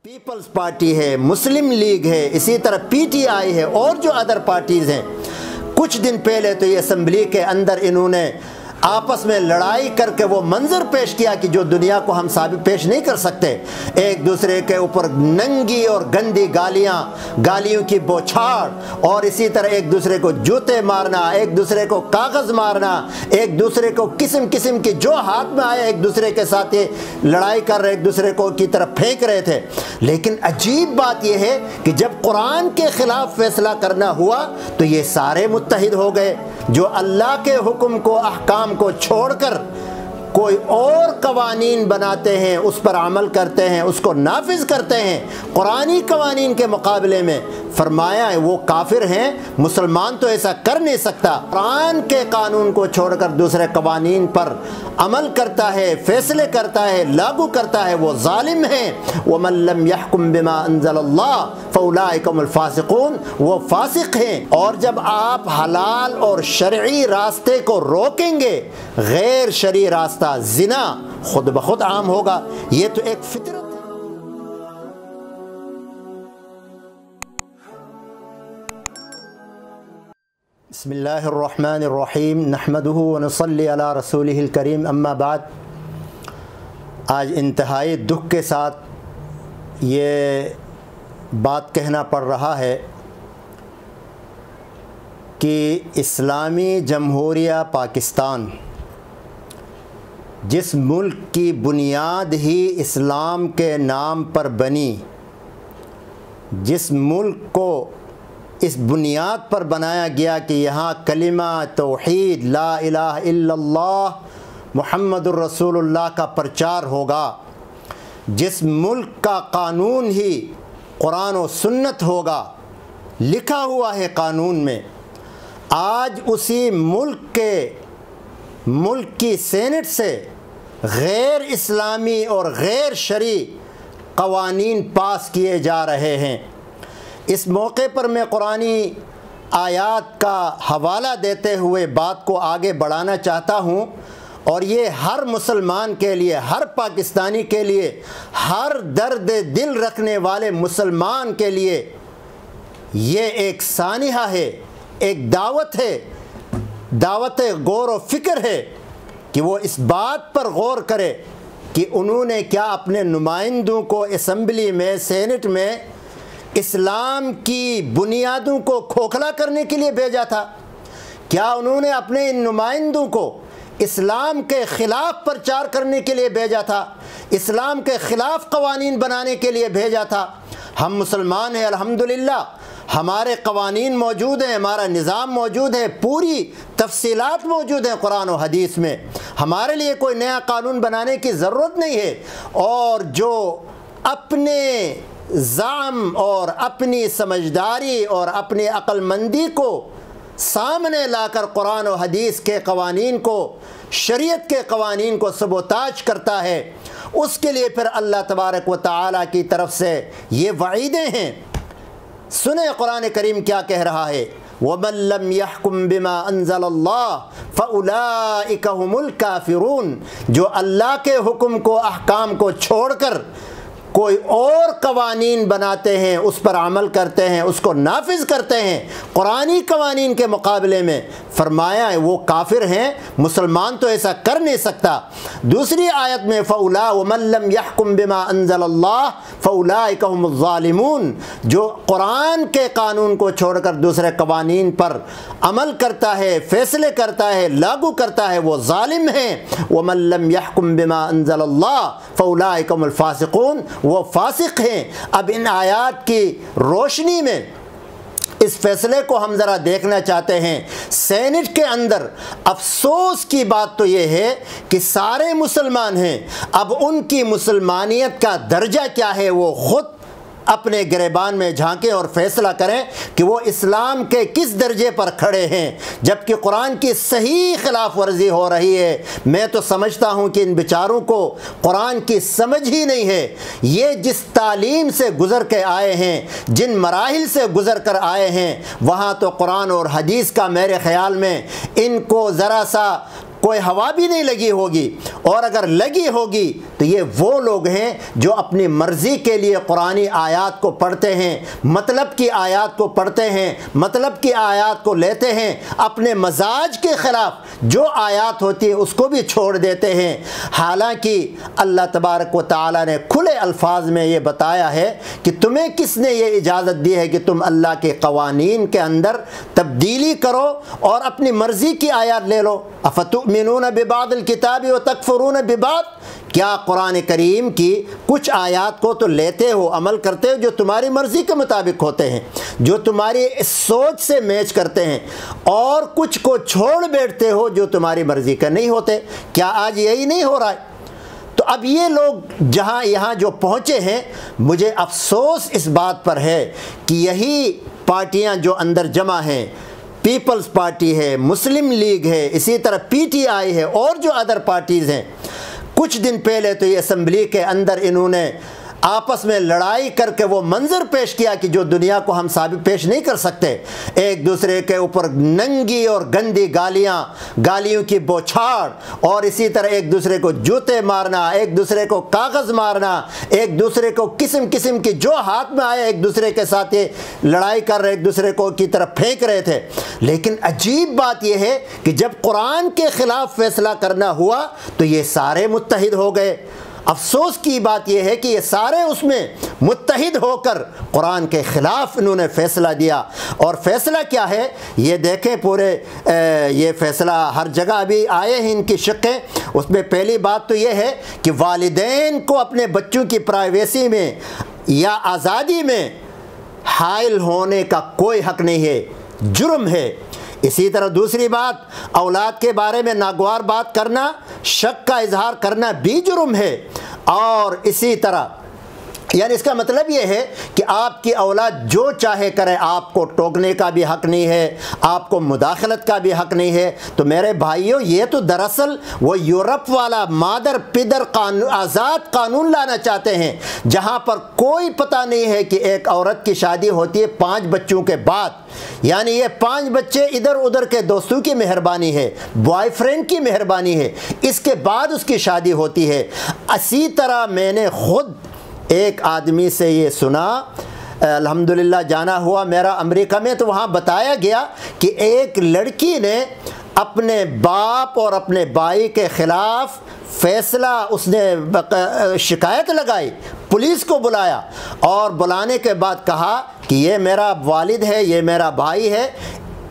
Peoples party ہے، مسلم league ہے، اسی طرح پی ٹی آئی ہے اور جو ادر پارٹیز ہیں، کچھ دن پہلے تو یہ اسمبلی کے اندر انہوں نے آپس میں لڑائی کر کے وہ منظر پیش کیا کہ جو دنیا کو ہم ثابت پیش نہیں کر سکتے، ایک دوسرے کے اوپر ننگی اور گندی گالیوں کی بوچھاڑ، اور اسی طرح ایک دوسرے کو جوتے مارنا، ایک دوسرے کو کاغذ مارنا، ایک دوسرے کو قسم قسم کی جو ہاتھ میں آیا ایک دوسرے کے ساتھ یہ لڑائی کر رہے، ایک دوسرے کو کی طرف پھینک رہے تھے۔ لیکن عجیب بات یہ ہے کہ جب قرآن کے خلاف فیصلہ کرنا ہوا تو یہ سارے متحد ہو گئے، جو اللہ کے حکم کو، احکام کو چھوڑ کر کوئی اور قوانین بناتے ہیں، اس پر عمل کرتے ہیں، اس کو نافذ کرتے ہیں قرآنی قوانین کے مقابلے میں، فرمایا ہے وہ کافر ہیں۔ مسلمان تو ایسا کر نہیں سکتا، قرآن کے قانون کو چھوڑ کر دوسرے قوانین پر عمل کرتا ہے، فیصلے کرتا ہے، لاگو کرتا ہے، وہ ظالم ہیں۔ وَمَن لَّمْ يَحْكُم بِمَا أَنزَلَ اللَّهُ فَأُولَٰئِكَ هُمُ الْفَاسِقُونَ، وہ فاسق ہیں۔ اور جب آپ حلال اور شرعی راستے کو روکیں گے، غیر شرعی راستہ زنا خود بخود عام ہوگا۔ یہ تو ایک فطرت ہے۔ بسم اللہ الرحمن الرحیم، نحمدہ ونصلی علی رسولہ الکریم، اما بعد۔ آج انتہائی دکھ کے ساتھ یہ بات کہنا پڑ رہا ہے کہ اسلامی جمہوریہ پاکستان، جس ملک کی بنیاد ہی اسلام کے نام پر بنی، جس ملک کو اس بنیاد پر بنایا گیا کہ یہاں کلمہ توحید لا الہ الا اللہ محمد الرسول اللہ کا پرچار ہوگا، جس ملک کا قانون ہی قرآن و سنت ہوگا، لکھا ہوا ہے قانون میں، آج اسی ملک کی سینٹ سے غیر اسلامی اور غیر شرعی قوانین پاس کیے جا رہے ہیں۔ اس موقع پر میں قرآنی آیات کا حوالہ دیتے ہوئے بات کو آگے بڑھانا چاہتا ہوں، اور یہ ہر مسلمان کے لیے، ہر پاکستانی کے لیے، ہر درد دل رکھنے والے مسلمان کے لیے یہ ایک سانحہ ہے، ایک دعوت ہے، دعوت غور و فکر ہے کہ وہ اس بات پر غور کرے کہ انہوں نے کیا اپنے نمائندوں کو اسمبلی میں، سینٹ میں اسلام کی بنیادوں کو کھوکھلا کرنے کے لیے بھیجا تھا؟ کیا انہوں نے اپنے ان نمائندوں کو اسلام کے خلاف پرچار کرنے کے لیے بھیجا تھا، اسلام کے خلاف قوانین بنانے کے لیے بھیجا تھا؟ ہم مسلمان ہیں الحمدللہ، ہمارے قوانین موجود ہیں، ہمارا نظام موجود ہے، پوری تفصیلات موجود ہیں قرآن و حدیث میں، ہمارے لیے کوئی نیا قانون بنانے کی ضرورت نہیں ہے۔ اور جو اپنے زعم اور اپنی سمجھداری اور اپنی عقل مندی کو سامنے لا کر قرآن و حدیث کے قوانین کو، شریعت کے قوانین کو سبوتاج کرتا ہے، اس کے لیے پھر اللہ تبارک و تعالیٰ کی طرف سے یہ وعیدیں ہیں۔ سنیں قرآن کریم کیا کہہ رہا ہے، وَمَن لَّمْ يَحْكُم بِمَا أَنزَلَ اللَّهُ فَأُولَٰئِكَ هُمُ الْكَافِرُونَ، جو اللہ کے حکم کو، احکام کو چھوڑ کر کوئی اور قوانین بناتے ہیں، اس پر عمل کرتے ہیں، اس کو نافذ کرتے ہیں قرآنی قوانین کے مقابلے میں، فرمایا ہے وہ کافر ہیں۔ مسلمان تو ایسا کر نہیں سکتا۔ دوسری آیت میں وَمَن لَّمْ يَحْكُم بِمَا أَنزَلَ اللَّهُ فَأُولَٰئِكَ هُمُ الظَّالِمُونَ، جو قرآن کے قانون کو چھوڑ کر دوسرے قوانین پر عمل کرتا ہے، فیصلے کرتا ہے، لاگو کرتا ہے، وہ ظالم ہیں۔ وَمَن لَّمْ يَحْكُم بِمَا أَنزَلَ اللَّهُ فَأُولَٰئِكَ هُمُ الْفَاسِقُونَ، وہ فاسق ہیں۔ اب ان آیات کی روشنی میں اس فیصلے کو ہم ذرا دیکھنا چاہتے ہیں۔ سینٹ کے اندر افسوس کی بات تو یہ ہے کہ سارے مسلمان ہیں، اب ان کی مسلمانیت کا درجہ کیا ہے وہ خود اپنے گریبان میں جھانکیں اور فیصلہ کریں کہ وہ اسلام کے کس درجے پر کھڑے ہیں، جبکہ قرآن کی صحیح خلاف ورزی ہو رہی ہے۔ میں تو سمجھتا ہوں کہ ان بیچاروں کو قرآن کی سمجھ ہی نہیں ہے۔ یہ جس تعلیم سے گزر کے آئے ہیں، جن مراحل سے گزر کر آئے ہیں، وہاں تو قرآن اور حدیث کا میرے خیال میں ان کو ذرا سا کوئی ہوا بھی نہیں لگی ہوگی، اور اگر لگی ہوگی تو یہ وہ لوگ ہیں جو اپنی مرضی کے لیے قرآنی آیات کو پڑھتے ہیں، مطلب کی آیات کو پڑھتے ہیں، مطلب کی آیات کو لیتے ہیں، اپنے مزاج کے خلاف جو آیات ہوتی ہے اس کو بھی چھوڑ دیتے ہیں۔ حالانکہ اللہ تبارک و تعالیٰ نے کھلے الفاظ میں یہ بتایا ہے کہ تمہیں کس نے یہ اجازت دی ہے کہ تم اللہ کے قوانین کے اندر تبدیلی کرو اور اپنی مرضی کی آیات لے لو۔ افتؤمنون ببعض الکتاب وتکفرون ببعض، کیا قرآن کریم کی کچھ آیات کو تو لیتے ہو، عمل کرتے ہو جو تمہاری مرضی کے مطابق ہوتے ہیں، جو تمہاری سوچ سے میچ کرتے ہیں، اور کچھ کو چھوڑ بیٹھتے ہو جو تمہاری مرضی کا نہیں ہوتے؟ کیا آج یہی نہیں ہو رہا ہے؟ تو اب یہ لوگ جہاں یہاں جو پہنچے ہیں، مجھے افسوس اس بات پر ہے کہ یہی پارٹیاں جو اندر جمع ہیں، پیپلز پارٹی ہے، مسلم لیگ ہے، اسی طرح پی ٹی آئی ہے، اور جو ادر پارٹیز ہیں، کچھ دن پہلے تو یہ اسمبلی کے اندر انہوں نے آپس میں لڑائی کر کے وہ منظر پیش کیا کہ جو دنیا کو ہم ثابت پیش نہیں کر سکتے، ایک دوسرے کے اوپر ننگی اور گندی گالیوں کی بوچھاڑ، اور اسی طرح ایک دوسرے کو جوتے مارنا، ایک دوسرے کو کاغذ مارنا، ایک دوسرے کو قسم قسم کی جو ہاتھ میں آیا ایک دوسرے کے ساتھ یہ لڑائی کر رہے، ایک دوسرے کو کی طرف پھینک رہے تھے۔ لیکن عجیب بات یہ ہے کہ جب قرآن کے خلاف فیصلہ کرنا ہوا تو یہ سارے متحد ہو گئے۔ افسوس کی بات یہ ہے کہ یہ سارے اس میں متحد ہو کر قرآن کے خلاف انہوں نے فیصلہ دیا۔ اور فیصلہ کیا ہے یہ دیکھیں، پورے یہ فیصلہ ہر جگہ ابھی آئے ہیں ان کی شقیں۔ اس میں پہلی بات تو یہ ہے کہ والدین کو اپنے بچوں کی پرائیویسی میں یا آزادی میں حائل ہونے کا کوئی حق نہیں ہے، جرم ہے۔ اسی طرح دوسری بات، اولاد کے بارے میں ناگوار بات کرنا، شک کا اظہار کرنا بھی جرم ہے۔ اور اسی طرح یعنی اس کا مطلب یہ ہے کہ آپ کی اولاد جو چاہے کرے، آپ کو ٹوکنے کا بھی حق نہیں ہے، آپ کو مداخلت کا بھی حق نہیں ہے۔ تو میرے بھائیوں، یہ تو دراصل وہ یورپ والا مادر پدر آزاد قانون لانا چاہتے ہیں، جہاں پر کوئی پتہ نہیں ہے کہ ایک عورت کی شادی ہوتی ہے 5 بچوں کے بعد، یعنی یہ 5 بچے ادھر ادھر کے دوستوں کی مہربانی ہے، بوائے فرینڈ کی مہربانی ہے، اس کے بعد اس کی شادی ہوتی ہے۔ اسی طرح میں نے خود ایک آدمی سے یہ سنا، الحمدللہ جانا ہوا میرا امریکہ میں، تو وہاں بتایا گیا کہ ایک لڑکی نے اپنے باپ اور اپنے بھائی کے خلاف فیصلہ، اس نے شکایت لگائی، پولیس کو بلایا، اور بلانے کے بعد کہا کہ یہ میرا والد ہے، یہ میرا بھائی ہے،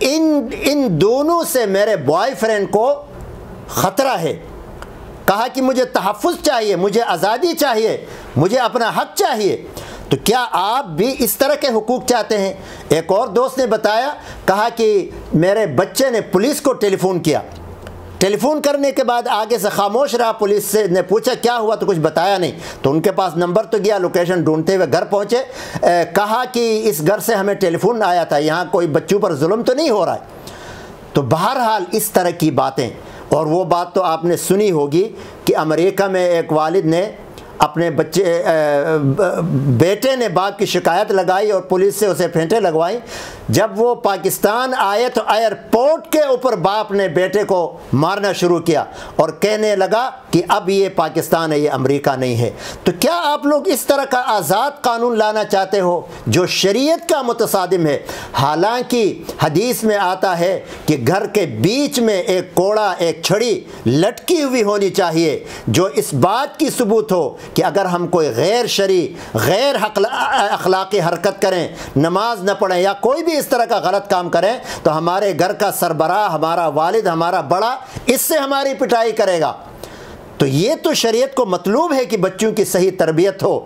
ان دونوں سے میرے بوائے فرینڈ کو خطرہ ہے۔ کہا کہ مجھے تحفظ چاہیے، مجھے آزادی چاہیے، مجھے اپنا حق چاہیے۔ تو کیا آپ بھی اس طرح کے حقوق چاہتے ہیں؟ ایک اور دوست نے بتایا، کہا کہ میرے بچے نے پولیس کو ٹیلی فون کیا، ٹیلی فون کرنے کے بعد آگے سے خاموش رہا، پولیس سے نے پوچھا کیا ہوا تو کچھ بتایا نہیں، تو ان کے پاس نمبر تو گیا، لوکیشن ڈھونڈتے ہوئے گھر پہنچے، کہا کہ اس گھر سے ہمیں ٹیلی فون آیا تھا، یہاں کوئی بچوں پر ظلم تو نہیں ہو رہا ہے۔ تو بہرحال اس طرح کی باتیں، اور وہ بات تو آپ نے سنی ہوگی کہ امریکہ میں ایک والد نے اپنے بیٹے نے باپ کی شکایت لگائی اور پولیس سے اسے پھینٹیں لگوائی۔ جب وہ پاکستان آئے تو ایئرپورٹ کے اوپر باپ نے بیٹے کو مارنا شروع کیا اور کہنے لگا کہ اب یہ پاکستان ہے، یہ امریکہ نہیں ہے۔ تو کیا آپ لوگ اس طرح کا آزاد قانون لانا چاہتے ہو جو شریعت کا متصادم ہے؟ حالانکہ حدیث میں آتا ہے کہ گھر کے بیچ میں ایک کوڑا، ایک چھڑی لٹکی ہوئی ہونی چاہیے، جو اس بات کی ثبوت ہو کہ اگر ہم کوئی غیر شرعی، غیر اخلاقی حرکت کریں، نماز نہ پڑھیں یا کوئی بھی اس طرح کا غلط کام کریں، تو ہمارے گھر کا سربراہ، ہمارا والد، ہمارا بڑا اس سے ہماری پٹائی کرے گا۔ تو یہ تو شریعت کو مطلوب ہے کہ بچوں کی صحیح تربیت ہو،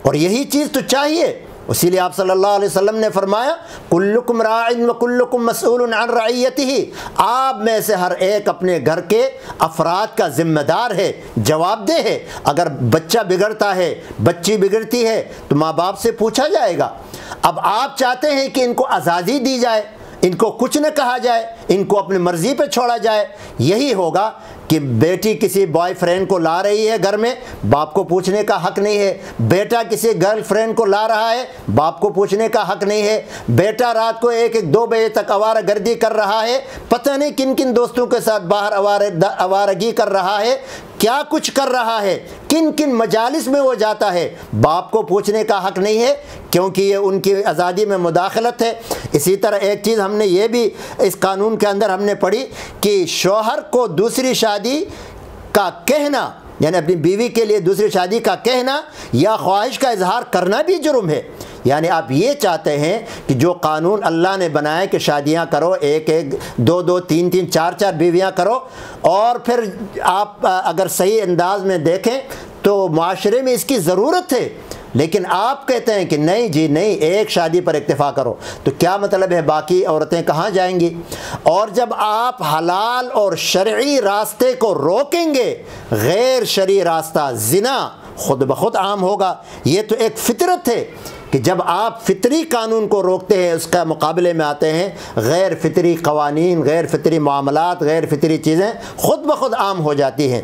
اور یہی چیز تو چاہیے۔ اسی لیے آپ صلی اللہ علیہ وسلم نے فرمایا کلکم راع وکلکم مسئول عن رعیتہ، آپ میں سے ہر ایک اپنے گھر کے افراد کا ذمہ دار ہے، جواب دہ ہے۔ اگر بچہ بگڑتا ہے، بچی بگڑتی ہے تو ماں باپ سے پوچھا جائے گا۔ اب آپ چاہتے ہیں کہ ان کو آزادی دی جائے، ان کو کچھ نہ کہا جائے، ان کو اپنی مرضی پہ چھوڑا جائے، یہی ہوگا کہ بیٹی کسی بوائے فرینڈ کو لا رہی ہے گھر میں، باپ کو پوچھنے کا حق نہیں ہے۔ بیٹا کسی گرل فرینڈ کو لا رہا ہے، باپ کو پوچھنے کا حق نہیں ہے۔ بیٹا رات کو 1-2 بجے تک آوارہ گردی کر رہا ہے، پتہ نہیں کن کن دوستوں کے ساتھ باہر آوارگی کر رہا ہے، کیا کچھ کر رہا ہے، کن کن مجالس میں وہ جاتا ہے، باپ کو پوچھنے کا حق نہیں ہے، کیونکہ یہ ان کی آزادی میں مداخلت ہے۔ اسی طرح ایک چیز ہم نے یہ بھی اس قانون کے اندر ہم نے پڑھی کہ شوہر کو دوسری شادی کا کہنا، یعنی اپنی بیوی کے لیے دوسری شادی کا کہنا یا خواہش کا اظہار کرنا بھی جرم ہے۔ یعنی آپ یہ چاہتے ہیں کہ جو قانون اللہ نے بنایا کہ شادیاں کرو، 1-2 3 4 بیویاں کرو، اور پھر آپ اگر صحیح انداز میں دیکھیں تو معاشرے میں اس کی ضرورت ہے، لیکن آپ کہتے ہیں کہ نہیں جی نہیں، ایک شادی پر اکتفا کرو، تو کیا مطلب ہے باقی عورتیں کہاں جائیں گی؟ اور جب آپ حلال اور شرعی راستے کو روکیں گے، غیر شرعی راستہ زنا خود بخود عام ہوگا۔ یہ تو ایک فطرت ہے کہ جب آپ فطری قانون کو روکتے ہیں، اس کا مقابلے میں آتے ہیں غیر فطری قوانین، غیر فطری معاملات، غیر فطری چیزیں خود بخود عام ہو جاتی ہیں۔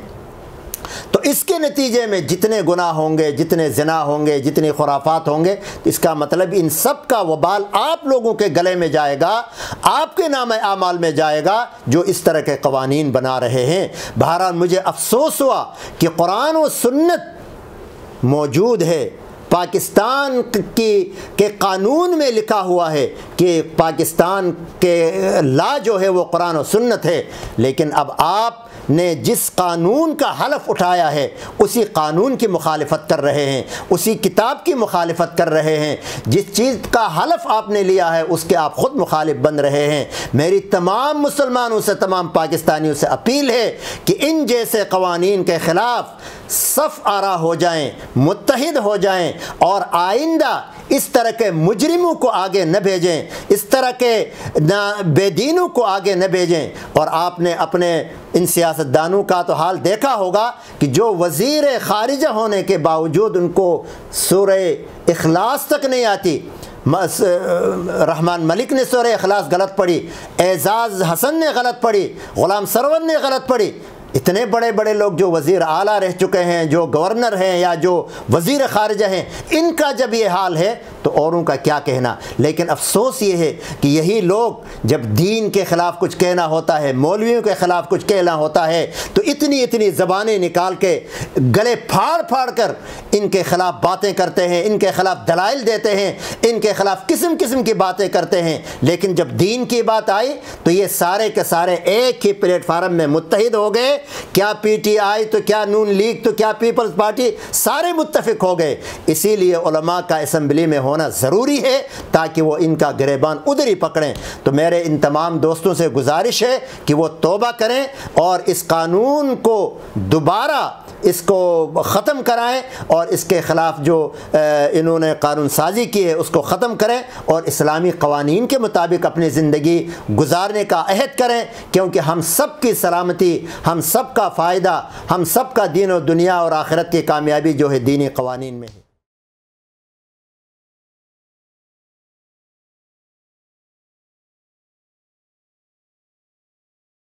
تو اس کے نتیجے میں جتنے گناہ ہوں گے، جتنے زنا ہوں گے، جتنی خرافات ہوں گے، اس کا مطلب ان سب کا وبال آپ لوگوں کے گلے میں جائے گا، آپ کے نام اعمال میں جائے گا جو اس طرح کے قوانین بنا رہے ہیں۔ بہرحال مجھے افسوس ہوا کہ قرآن و سنت موجود ہے، پاکستان کے قانون میں لکھا ہوا ہے کہ پاکستان کے لا جو ہے وہ قرآن و سنت ہے، لیکن اب آپ نے جس قانون کا حلف اٹھایا ہے اسی قانون کی مخالفت کر رہے ہیں، اسی کتاب کی مخالفت کر رہے ہیں۔ جس چیز کا حلف آپ نے لیا ہے اس کے آپ خود مخالف بن رہے ہیں۔ میری تمام مسلمانوں سے، تمام پاکستانیوں سے اپیل ہے کہ ان جیسے قوانین کے خلاف صف آرا ہو جائیں، متحد ہو جائیں، اور آئندہ اس طرح کے مجرموں کو آگے نہ بھیجیں، اس طرح کے بے دینوں کو آگے نہ بھیجیں۔ اور آپ نے اپنے ان سیاستدانوں کا تو حال دیکھا ہوگا کہ جو وزیر خارجہ ہونے کے باوجود ان کو سورہ اخلاص تک نہیں آتی۔ رحمان ملک نے سورہ اخلاص غلط پڑھی، اعزاز حسن نے غلط پڑھی، غلام سرور نے غلط پڑھی۔ اتنے بڑے بڑے لوگ جو وزیر اعلیٰ رہ چکے ہیں، جو گورنر ہیں یا جو وزیر خارجہ ہیں، ان کا جب یہ حال ہے تو اوروں کا کیا کہنا۔ لیکن افسوس یہ ہے کہ یہی لوگ جب دین کے خلاف کچھ کہنا ہوتا ہے، مولویوں کے خلاف کچھ کہنا ہوتا ہے، تو اتنی زبانیں نکال کے گلے پھاڑ پھاڑ کر ان کے خلاف باتیں کرتے ہیں، ان کے خلاف دلائل دیتے ہیں، ان کے خلاف قسم قسم کی باتیں کرتے ہیں۔ لیکن جب دین کی بات آئی تو یہ سارے کے سارے ایک ہی پلیٹ فارم میں متحد ہو گئے۔ کیا پی ٹی آئی تو کیا نون لیگ تو کیا پیپلز پارٹی، سارے متفق ہو گئے۔ اسی لیے علماء کا اسمبلی میں ہونا ضروری ہے تاکہ وہ ان کا گریبان ادھر ہی پکڑیں۔ تو میرے ان تمام دوستوں سے گزارش ہے کہ وہ توبہ کریں اور اس قانون کو دوبارہ اس کو ختم کرائیں، اور اس کے خلاف جو انہوں نے قانون سازی کی ہے اس کو ختم کریں، اور اسلامی قوانین کے مطابق اپنی زندگی گزارنے کا عہد کریں، کیونکہ ہم سب کی سلامتی، ہم سب کا فائدہ، ہم سب کا دین و دنیا اور آخرت کی کامیابی جو ہے دینی قوانین میں ہے۔